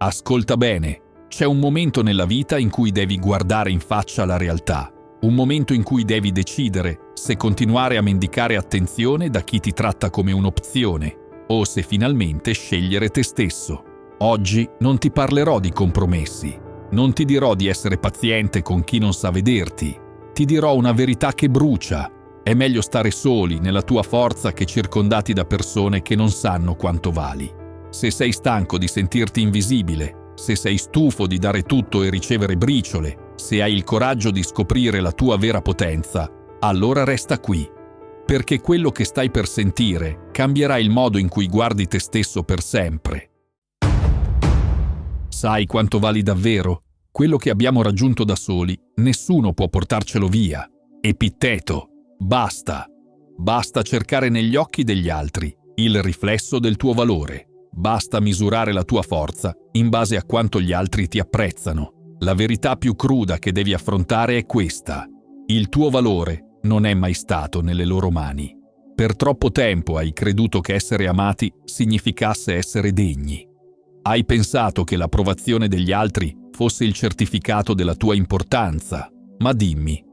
Ascolta bene, c'è un momento nella vita in cui devi guardare in faccia la realtà, un momento in cui devi decidere se continuare a mendicare attenzione da chi ti tratta come un'opzione o se finalmente scegliere te stesso. Oggi non ti parlerò di compromessi, non ti dirò di essere paziente con chi non sa vederti, ti dirò una verità che brucia. È meglio stare soli nella tua forza che circondati da persone che non sanno quanto vali. Se sei stanco di sentirti invisibile, se sei stufo di dare tutto e ricevere briciole, se hai il coraggio di scoprire la tua vera potenza, allora resta qui. Perché quello che stai per sentire cambierà il modo in cui guardi te stesso per sempre. Sai quanto vali davvero? Quello che abbiamo raggiunto da soli, nessuno può portarcelo via. Epitteto. Basta. Basta cercare negli occhi degli altri il riflesso del tuo valore. Basta misurare la tua forza in base a quanto gli altri ti apprezzano. La verità più cruda che devi affrontare è questa. Il tuo valore non è mai stato nelle loro mani. Per troppo tempo hai creduto che essere amati significasse essere degni. Hai pensato che l'approvazione degli altri fosse il certificato della tua importanza. Ma dimmi,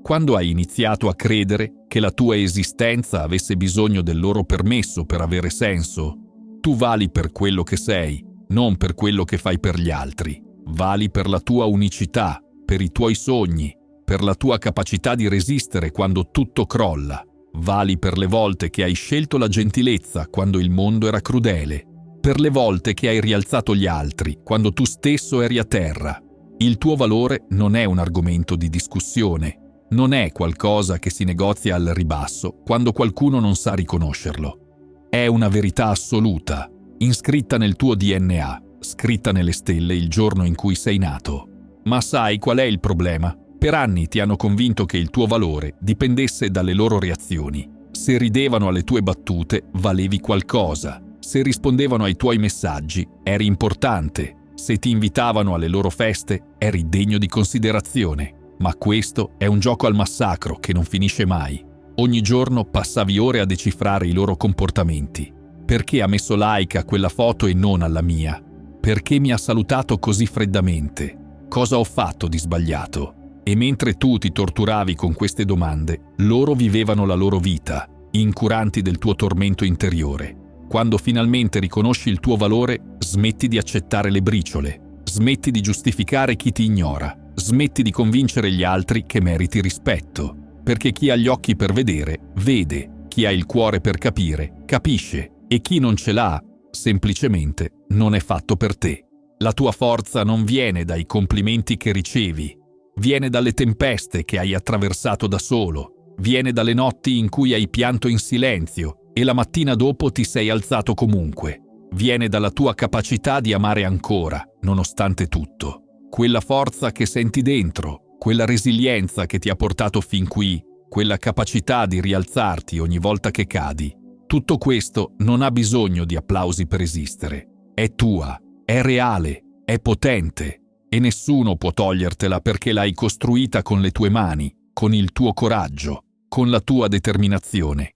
quando hai iniziato a credere che la tua esistenza avesse bisogno del loro permesso per avere senso? Tu vali per quello che sei, non per quello che fai per gli altri. Vali per la tua unicità, per i tuoi sogni, per la tua capacità di resistere quando tutto crolla. Vali per le volte che hai scelto la gentilezza quando il mondo era crudele, per le volte che hai rialzato gli altri quando tu stesso eri a terra. Il tuo valore non è un argomento di discussione. Non è qualcosa che si negozia al ribasso quando qualcuno non sa riconoscerlo. È una verità assoluta, iscritta nel tuo DNA, scritta nelle stelle il giorno in cui sei nato. Ma sai qual è il problema? Per anni ti hanno convinto che il tuo valore dipendesse dalle loro reazioni. Se ridevano alle tue battute, valevi qualcosa. Se rispondevano ai tuoi messaggi, eri importante. Se ti invitavano alle loro feste, eri degno di considerazione. Ma questo è un gioco al massacro che non finisce mai. Ogni giorno passavi ore a decifrare i loro comportamenti. Perché ha messo like a quella foto e non alla mia? Perché mi ha salutato così freddamente? Cosa ho fatto di sbagliato? E mentre tu ti torturavi con queste domande, loro vivevano la loro vita, incuranti del tuo tormento interiore. Quando finalmente riconosci il tuo valore, smetti di accettare le briciole, smetti di giustificare chi ti ignora, smetti di convincere gli altri che meriti rispetto, perché chi ha gli occhi per vedere, vede, chi ha il cuore per capire, capisce, e chi non ce l'ha, semplicemente non è fatto per te. La tua forza non viene dai complimenti che ricevi, viene dalle tempeste che hai attraversato da solo, viene dalle notti in cui hai pianto in silenzio e la mattina dopo ti sei alzato comunque, viene dalla tua capacità di amare ancora, nonostante tutto. Quella forza che senti dentro, quella resilienza che ti ha portato fin qui, quella capacità di rialzarti ogni volta che cadi. Tutto questo non ha bisogno di applausi per esistere. È tua, è reale, è potente e nessuno può togliertela perché l'hai costruita con le tue mani, con il tuo coraggio, con la tua determinazione.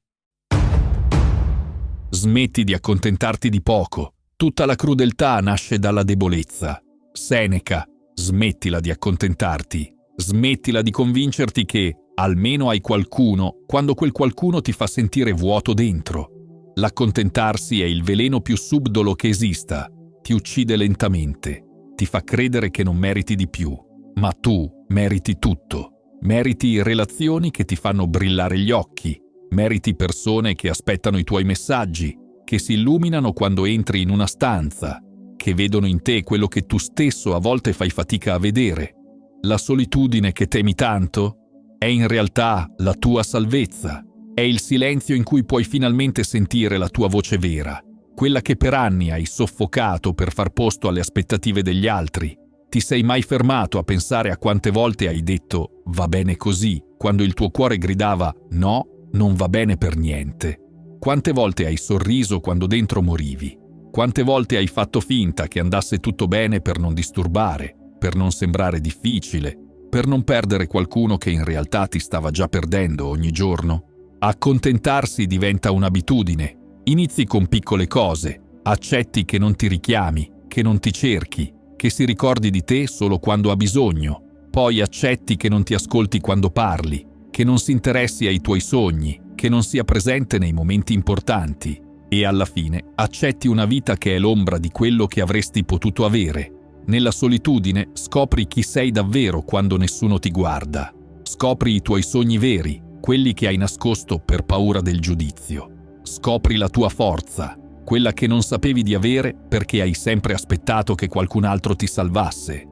Smetti di accontentarti di poco. Tutta la crudeltà nasce dalla debolezza. Seneca. Smettila di accontentarti, smettila di convincerti che almeno hai qualcuno quando quel qualcuno ti fa sentire vuoto dentro. L'accontentarsi è il veleno più subdolo che esista, ti uccide lentamente, ti fa credere che non meriti di più, ma tu meriti tutto. Meriti relazioni che ti fanno brillare gli occhi, meriti persone che aspettano i tuoi messaggi, che si illuminano quando entri in una stanza, che vedono in te quello che tu stesso a volte fai fatica a vedere. La solitudine che temi tanto è in realtà la tua salvezza. È il silenzio in cui puoi finalmente sentire la tua voce vera, quella che per anni hai soffocato per far posto alle aspettative degli altri. Ti sei mai fermato a pensare a quante volte hai detto «va bene così», quando il tuo cuore gridava «no, non va bene per niente»? Quante volte hai sorriso quando dentro morivi? Quante volte hai fatto finta che andasse tutto bene per non disturbare, per non sembrare difficile, per non perdere qualcuno che in realtà ti stava già perdendo ogni giorno? Accontentarsi diventa un'abitudine. Inizi con piccole cose, accetti che non ti richiami, che non ti cerchi, che si ricordi di te solo quando ha bisogno, poi accetti che non ti ascolti quando parli, che non si interessi ai tuoi sogni, che non sia presente nei momenti importanti e alla fine accetti una vita che è l'ombra di quello che avresti potuto avere. Nella solitudine scopri chi sei davvero quando nessuno ti guarda. Scopri i tuoi sogni veri, quelli che hai nascosto per paura del giudizio. Scopri la tua forza, quella che non sapevi di avere perché hai sempre aspettato che qualcun altro ti salvasse.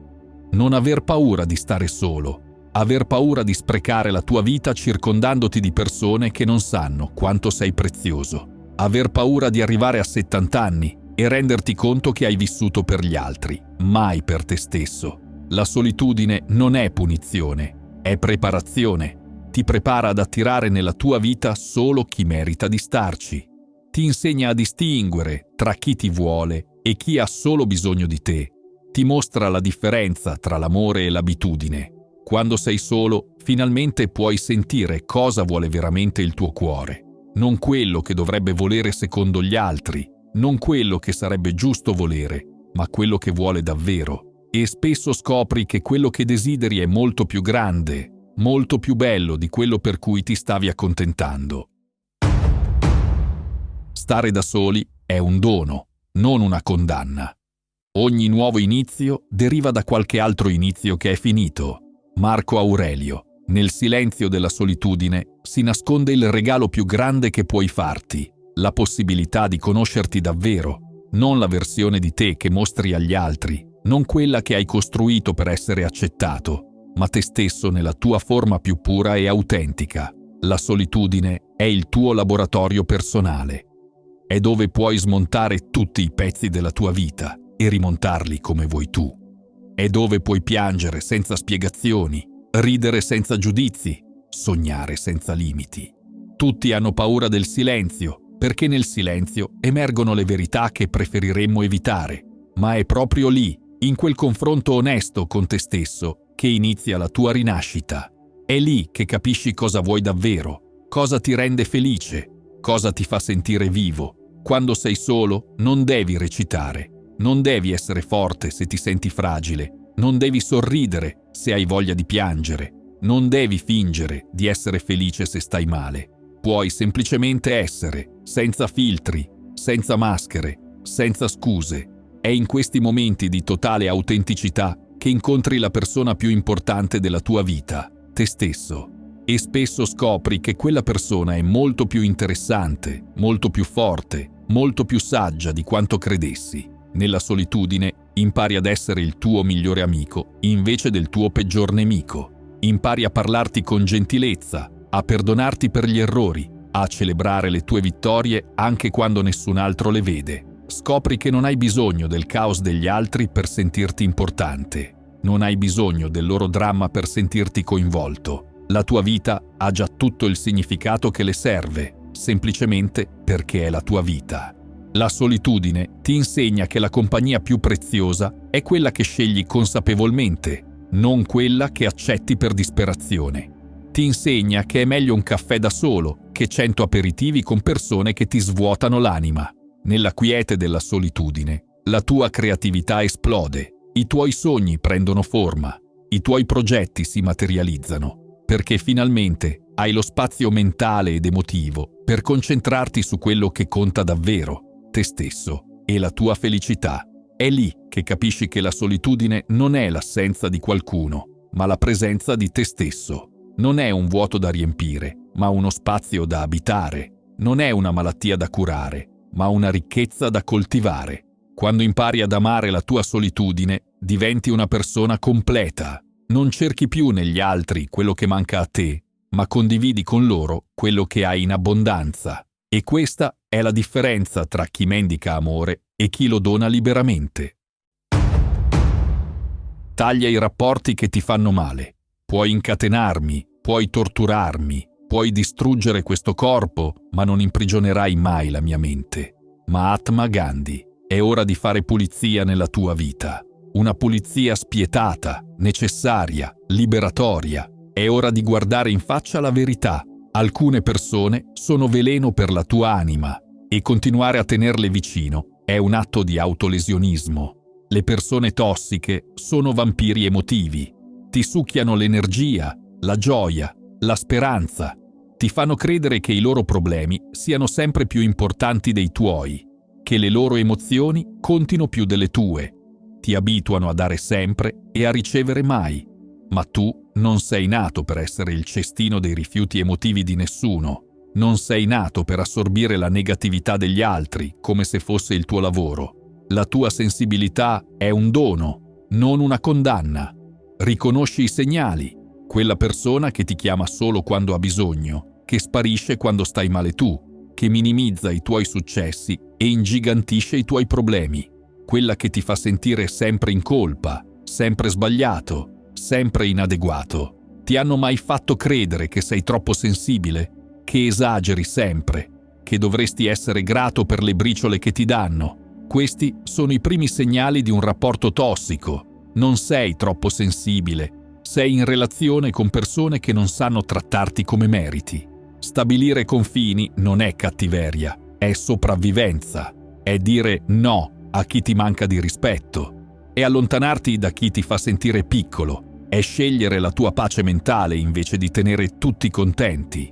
Non aver paura di stare solo, aver paura di sprecare la tua vita circondandoti di persone che non sanno quanto sei prezioso. Aver paura di arrivare a 70 anni e renderti conto che hai vissuto per gli altri, mai per te stesso. La solitudine non è punizione, è preparazione. Ti prepara ad attirare nella tua vita solo chi merita di starci. Ti insegna a distinguere tra chi ti vuole e chi ha solo bisogno di te. Ti mostra la differenza tra l'amore e l'abitudine. Quando sei solo, finalmente puoi sentire cosa vuole veramente il tuo cuore. Non quello che dovrebbe volere secondo gli altri, non quello che sarebbe giusto volere, ma quello che vuole davvero. E spesso scopri che quello che desideri è molto più grande, molto più bello di quello per cui ti stavi accontentando. Stare da soli è un dono, non una condanna. Ogni nuovo inizio deriva da qualche altro inizio che è finito. Marco Aurelio. Nel silenzio della solitudine si nasconde il regalo più grande che puoi farti, la possibilità di conoscerti davvero, non la versione di te che mostri agli altri, non quella che hai costruito per essere accettato, ma te stesso nella tua forma più pura e autentica. La solitudine è il tuo laboratorio personale. È dove puoi smontare tutti i pezzi della tua vita e rimontarli come vuoi tu. È dove puoi piangere senza spiegazioni, ridere senza giudizi, sognare senza limiti. Tutti hanno paura del silenzio, perché nel silenzio emergono le verità che preferiremmo evitare. Ma è proprio lì, in quel confronto onesto con te stesso, che inizia la tua rinascita. È lì che capisci cosa vuoi davvero, cosa ti rende felice, cosa ti fa sentire vivo. Quando sei solo, non devi recitare. Non devi essere forte se ti senti fragile. Non devi sorridere se hai voglia di piangere. Non devi fingere di essere felice se stai male. Puoi semplicemente essere, senza filtri, senza maschere, senza scuse. È in questi momenti di totale autenticità che incontri la persona più importante della tua vita, te stesso. E spesso scopri che quella persona è molto più interessante, molto più forte, molto più saggia di quanto credessi. Nella solitudine impari ad essere il tuo migliore amico invece del tuo peggior nemico. Impari a parlarti con gentilezza, a perdonarti per gli errori, a celebrare le tue vittorie anche quando nessun altro le vede. Scopri che non hai bisogno del caos degli altri per sentirti importante. Non hai bisogno del loro dramma per sentirti coinvolto. La tua vita ha già tutto il significato che le serve, semplicemente perché è la tua vita. La solitudine ti insegna che la compagnia più preziosa è quella che scegli consapevolmente, non quella che accetti per disperazione. Ti insegna che è meglio un caffè da solo che 100 aperitivi con persone che ti svuotano l'anima. Nella quiete della solitudine, la tua creatività esplode, i tuoi sogni prendono forma, i tuoi progetti si materializzano, perché finalmente hai lo spazio mentale ed emotivo per concentrarti su quello che conta davvero, te stesso e la tua felicità. È lì che capisci che la solitudine non è l'assenza di qualcuno, ma la presenza di te stesso. Non è un vuoto da riempire, ma uno spazio da abitare. Non è una malattia da curare, ma una ricchezza da coltivare. Quando impari ad amare la tua solitudine, diventi una persona completa. Non cerchi più negli altri quello che manca a te, ma condividi con loro quello che hai in abbondanza. E questa è la differenza tra chi mendica amore e chi lo dona liberamente. Taglia i rapporti che ti fanno male. Puoi incatenarmi, puoi torturarmi, puoi distruggere questo corpo, ma non imprigionerai mai la mia mente. Mahatma Gandhi, è ora di fare pulizia nella tua vita. Una pulizia spietata, necessaria, liberatoria. È ora di guardare in faccia la verità. Alcune persone sono veleno per la tua anima e continuare a tenerle vicino è un atto di autolesionismo. Le persone tossiche sono vampiri emotivi. Ti succhiano l'energia, la gioia, la speranza. Ti fanno credere che i loro problemi siano sempre più importanti dei tuoi, che le loro emozioni contino più delle tue. Ti abituano a dare sempre e a ricevere mai. Ma tu non sei nato per essere il cestino dei rifiuti emotivi di nessuno. Non sei nato per assorbire la negatività degli altri come se fosse il tuo lavoro. La tua sensibilità è un dono, non una condanna. Riconosci i segnali. Quella persona che ti chiama solo quando ha bisogno, che sparisce quando stai male tu, che minimizza i tuoi successi e ingigantisce i tuoi problemi. Quella che ti fa sentire sempre in colpa, sempre sbagliato, sempre inadeguato. Ti hanno mai fatto credere che sei troppo sensibile? Che esageri sempre? Che dovresti essere grato per le briciole che ti danno? Questi sono i primi segnali di un rapporto tossico. Non sei troppo sensibile. Sei in relazione con persone che non sanno trattarti come meriti. Stabilire confini non è cattiveria, è sopravvivenza. È dire no a chi ti manca di rispetto. È allontanarti da chi ti fa sentire piccolo. È scegliere la tua pace mentale invece di tenere tutti contenti.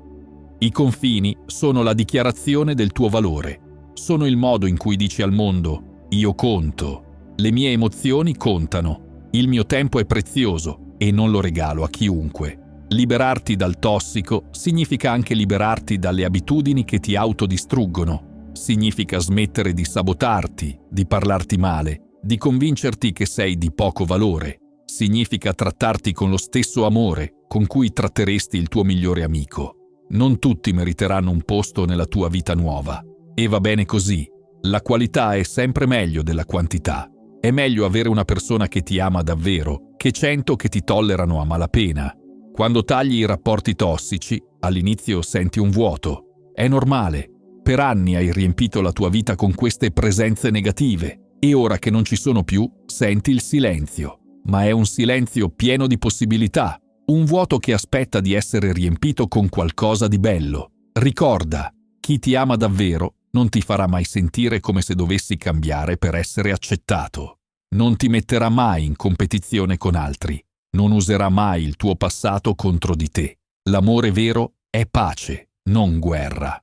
I confini sono la dichiarazione del tuo valore. Sono il modo in cui dici al mondo: io conto, le mie emozioni contano, il mio tempo è prezioso e non lo regalo a chiunque. Liberarti dal tossico significa anche liberarti dalle abitudini che ti autodistruggono. Significa smettere di sabotarti, di parlarti male, di convincerti che sei di poco valore. Significa trattarti con lo stesso amore con cui tratteresti il tuo migliore amico. Non tutti meriteranno un posto nella tua vita nuova. E va bene così. La qualità è sempre meglio della quantità. È meglio avere una persona che ti ama davvero che 100 che ti tollerano a malapena. Quando tagli i rapporti tossici, all'inizio senti un vuoto. È normale. Per anni hai riempito la tua vita con queste presenze negative e ora che non ci sono più, senti il silenzio. Ma è un silenzio pieno di possibilità. Un vuoto che aspetta di essere riempito con qualcosa di bello. Ricorda, chi ti ama davvero non ti farà mai sentire come se dovessi cambiare per essere accettato. Non ti metterà mai in competizione con altri. Non userà mai il tuo passato contro di te. L'amore vero è pace, non guerra.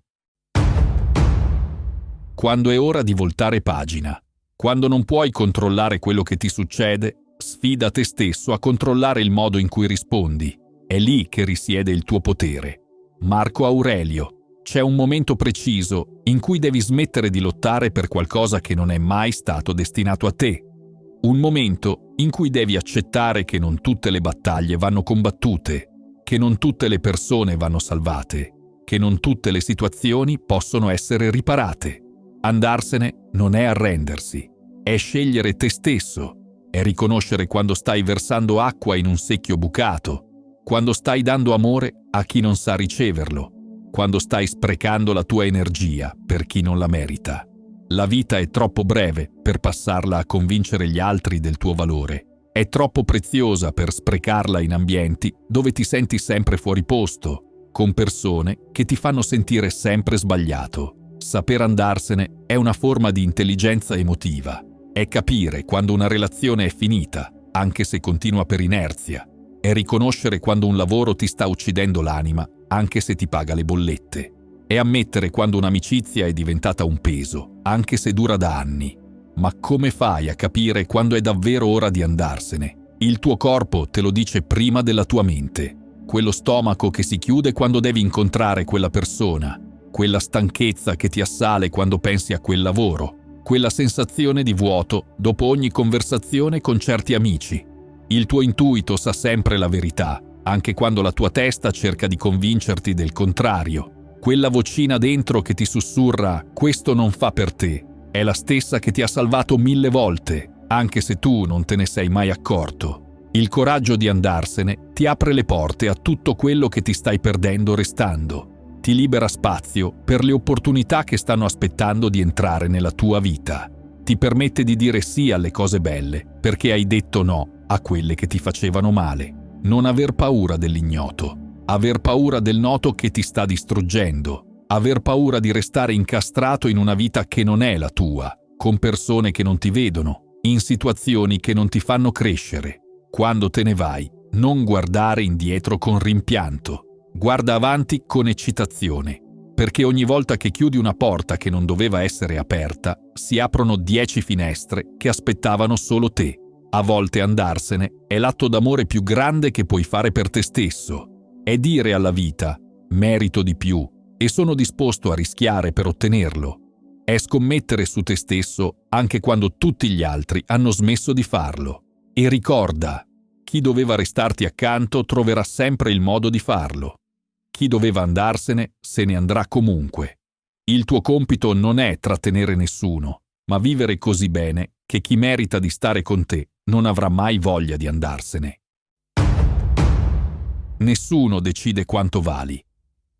Quando è ora di voltare pagina, quando non puoi controllare quello che ti succede, sfida te stesso a controllare il modo in cui rispondi. È lì che risiede il tuo potere. Marco Aurelio. C'è un momento preciso in cui devi smettere di lottare per qualcosa che non è mai stato destinato a te. Un momento in cui devi accettare che non tutte le battaglie vanno combattute, che non tutte le persone vanno salvate, che non tutte le situazioni possono essere riparate. Andarsene non è arrendersi, è scegliere te stesso. È riconoscere quando stai versando acqua in un secchio bucato, quando stai dando amore a chi non sa riceverlo, quando stai sprecando la tua energia per chi non la merita. La vita è troppo breve per passarla a convincere gli altri del tuo valore. È troppo preziosa per sprecarla in ambienti dove ti senti sempre fuori posto, con persone che ti fanno sentire sempre sbagliato. Saper andarsene è una forma di intelligenza emotiva. È capire quando una relazione è finita, anche se continua per inerzia. È riconoscere quando un lavoro ti sta uccidendo l'anima, anche se ti paga le bollette. È ammettere quando un'amicizia è diventata un peso, anche se dura da anni. Ma come fai a capire quando è davvero ora di andarsene? Il tuo corpo te lo dice prima della tua mente. Quello stomaco che si chiude quando devi incontrare quella persona. Quella stanchezza che ti assale quando pensi a quel lavoro. Quella sensazione di vuoto dopo ogni conversazione con certi amici. Il tuo intuito sa sempre la verità, anche quando la tua testa cerca di convincerti del contrario. Quella vocina dentro che ti sussurra «questo non fa per te» è la stessa che ti ha salvato 1000 volte, anche se tu non te ne sei mai accorto. Il coraggio di andarsene ti apre le porte a tutto quello che ti stai perdendo restando. Ti libera spazio per le opportunità che stanno aspettando di entrare nella tua vita. Ti permette di dire sì alle cose belle, perché hai detto no a quelle che ti facevano male. Non aver paura dell'ignoto. Aver paura del noto che ti sta distruggendo. Aver paura di restare incastrato in una vita che non è la tua, con persone che non ti vedono, in situazioni che non ti fanno crescere. Quando te ne vai, non guardare indietro con rimpianto. Guarda avanti con eccitazione, perché ogni volta che chiudi una porta che non doveva essere aperta, si aprono 10 finestre che aspettavano solo te. A volte andarsene è l'atto d'amore più grande che puoi fare per te stesso. È dire alla vita: merito di più e sono disposto a rischiare per ottenerlo. È scommettere su te stesso anche quando tutti gli altri hanno smesso di farlo. E ricorda, chi doveva restarti accanto troverà sempre il modo di farlo. Chi doveva andarsene se ne andrà comunque. Il tuo compito non è trattenere nessuno, ma vivere così bene che chi merita di stare con te non avrà mai voglia di andarsene. Nessuno decide quanto vali.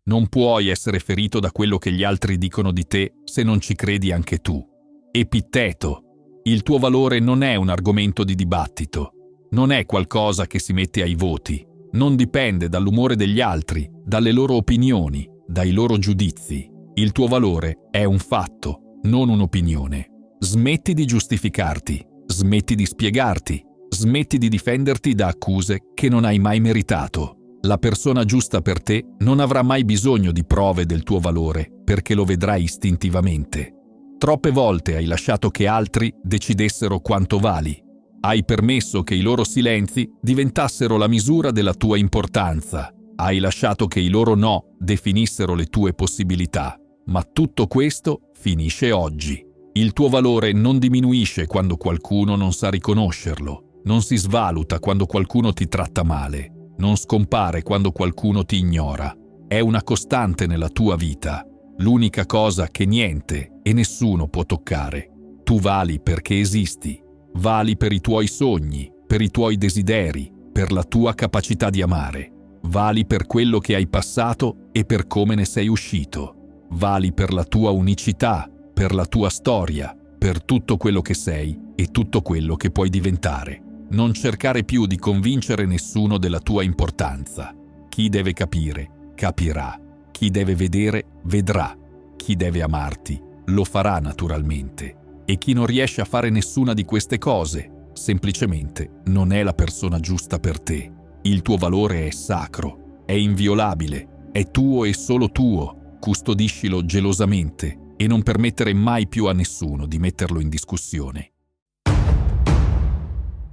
Non puoi essere ferito da quello che gli altri dicono di te se non ci credi anche tu. Epitteto, il tuo valore non è un argomento di dibattito, non è qualcosa che si mette ai voti, non dipende dall'umore degli altri, dalle loro opinioni, dai loro giudizi. Il tuo valore è un fatto, non un'opinione. Smetti di giustificarti, smetti di spiegarti, smetti di difenderti da accuse che non hai mai meritato. La persona giusta per te non avrà mai bisogno di prove del tuo valore, perché lo vedrai istintivamente. Troppe volte hai lasciato che altri decidessero quanto vali. Hai permesso che i loro silenzi diventassero la misura della tua importanza. Hai lasciato che i loro no definissero le tue possibilità. Ma tutto questo finisce oggi. Il tuo valore non diminuisce quando qualcuno non sa riconoscerlo. Non si svaluta quando qualcuno ti tratta male. Non scompare quando qualcuno ti ignora. È una costante nella tua vita. L'unica cosa che niente e nessuno può toccare. Tu vali perché esisti. Vali per i tuoi sogni, per i tuoi desideri, per la tua capacità di amare. Vali per quello che hai passato e per come ne sei uscito. Vali per la tua unicità, per la tua storia, per tutto quello che sei e tutto quello che puoi diventare. Non cercare più di convincere nessuno della tua importanza. Chi deve capire, capirà. Chi deve vedere, vedrà. Chi deve amarti, lo farà naturalmente. E chi non riesce a fare nessuna di queste cose, semplicemente non è la persona giusta per te. Il tuo valore è sacro, è inviolabile, è tuo e solo tuo. Custodiscilo gelosamente e non permettere mai più a nessuno di metterlo in discussione.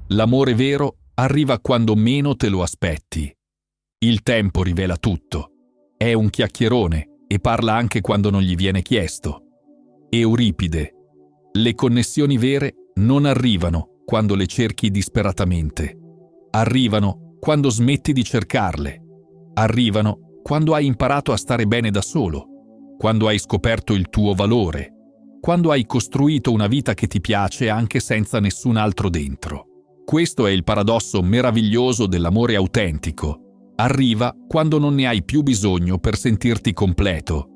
L'amore vero arriva quando meno te lo aspetti. Il tempo rivela tutto. È un chiacchierone e parla anche quando non gli viene chiesto. Euripide: le connessioni vere non arrivano quando le cerchi disperatamente. Arrivano quando smetti di cercarle. Arrivano quando hai imparato a stare bene da solo, quando hai scoperto il tuo valore, quando hai costruito una vita che ti piace anche senza nessun altro dentro. Questo è il paradosso meraviglioso dell'amore autentico. Arriva quando non ne hai più bisogno per sentirti completo,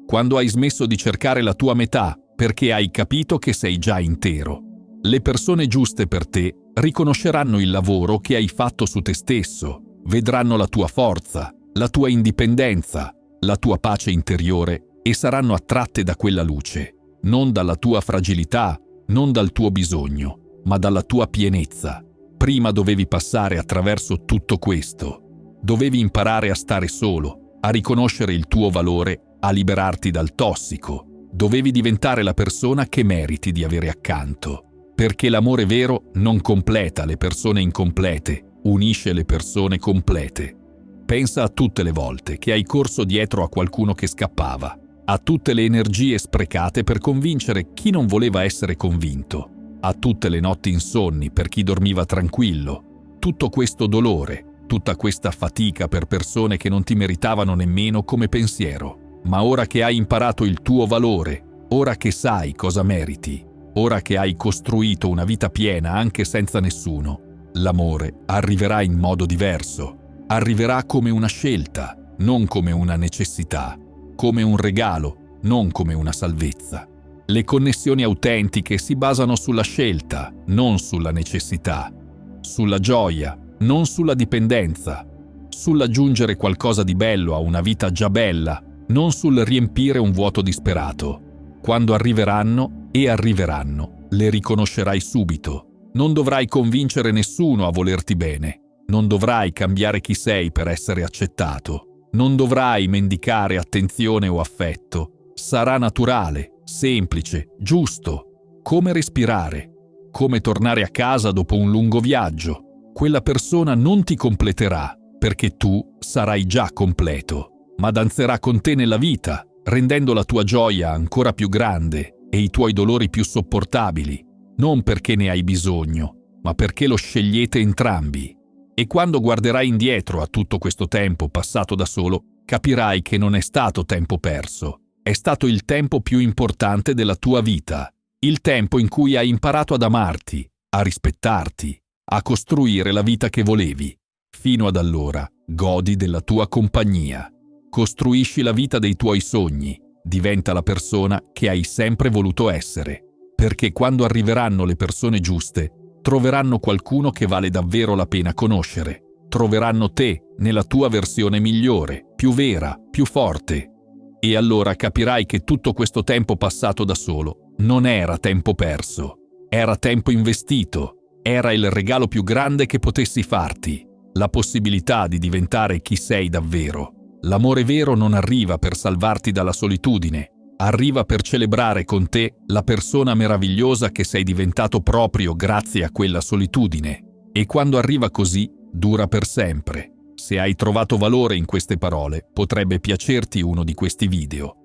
quando hai smesso di cercare la tua metà perché hai capito che sei già intero. Le persone giuste per te riconosceranno il lavoro che hai fatto su te stesso, vedranno la tua forza, la tua indipendenza, la tua pace interiore e saranno attratte da quella luce, non dalla tua fragilità, non dal tuo bisogno, ma dalla tua pienezza. Prima dovevi passare attraverso tutto questo. Dovevi imparare a stare solo, a riconoscere il tuo valore, a liberarti dal tossico. Dovevi diventare la persona che meriti di avere accanto. Perché l'amore vero non completa le persone incomplete, unisce le persone complete. Pensa a tutte le volte che hai corso dietro a qualcuno che scappava, a tutte le energie sprecate per convincere chi non voleva essere convinto, a tutte le notti insonni per chi dormiva tranquillo, tutto questo dolore, tutta questa fatica per persone che non ti meritavano nemmeno come pensiero. Ma ora che hai imparato il tuo valore, ora che sai cosa meriti, ora che hai costruito una vita piena anche senza nessuno, l'amore arriverà in modo diverso. Arriverà come una scelta, non come una necessità, come un regalo, non come una salvezza. Le connessioni autentiche si basano sulla scelta, non sulla necessità, sulla gioia, non sulla dipendenza, sull'aggiungere qualcosa di bello a una vita già bella, non sul riempire un vuoto disperato. Quando arriveranno, le riconoscerai subito. Non dovrai convincere nessuno a volerti bene. Non dovrai cambiare chi sei per essere accettato. Non dovrai mendicare attenzione o affetto. Sarà naturale, semplice, giusto. Come respirare. Come tornare a casa dopo un lungo viaggio. Quella persona non ti completerà, perché tu sarai già completo, ma danzerà con te nella vita, rendendo la tua gioia ancora più grande e i tuoi dolori più sopportabili, non perché ne hai bisogno, ma perché lo scegliete entrambi. E quando guarderai indietro a tutto questo tempo passato da solo, capirai che non è stato tempo perso, è stato il tempo più importante della tua vita, il tempo in cui hai imparato ad amarti, a rispettarti, a costruire la vita che volevi. Fino ad allora, godi della tua compagnia. Costruisci la vita dei tuoi sogni. Diventa la persona che hai sempre voluto essere. Perché quando arriveranno le persone giuste, troveranno qualcuno che vale davvero la pena conoscere. Troveranno te nella tua versione migliore, più vera, più forte. E allora capirai che tutto questo tempo passato da solo non era tempo perso. Era tempo investito. Era il regalo più grande che potessi farti. La possibilità di diventare chi sei davvero. L'amore vero non arriva per salvarti dalla solitudine, arriva per celebrare con te la persona meravigliosa che sei diventato proprio grazie a quella solitudine. E quando arriva così, dura per sempre. Se hai trovato valore in queste parole, potrebbe piacerti uno di questi video.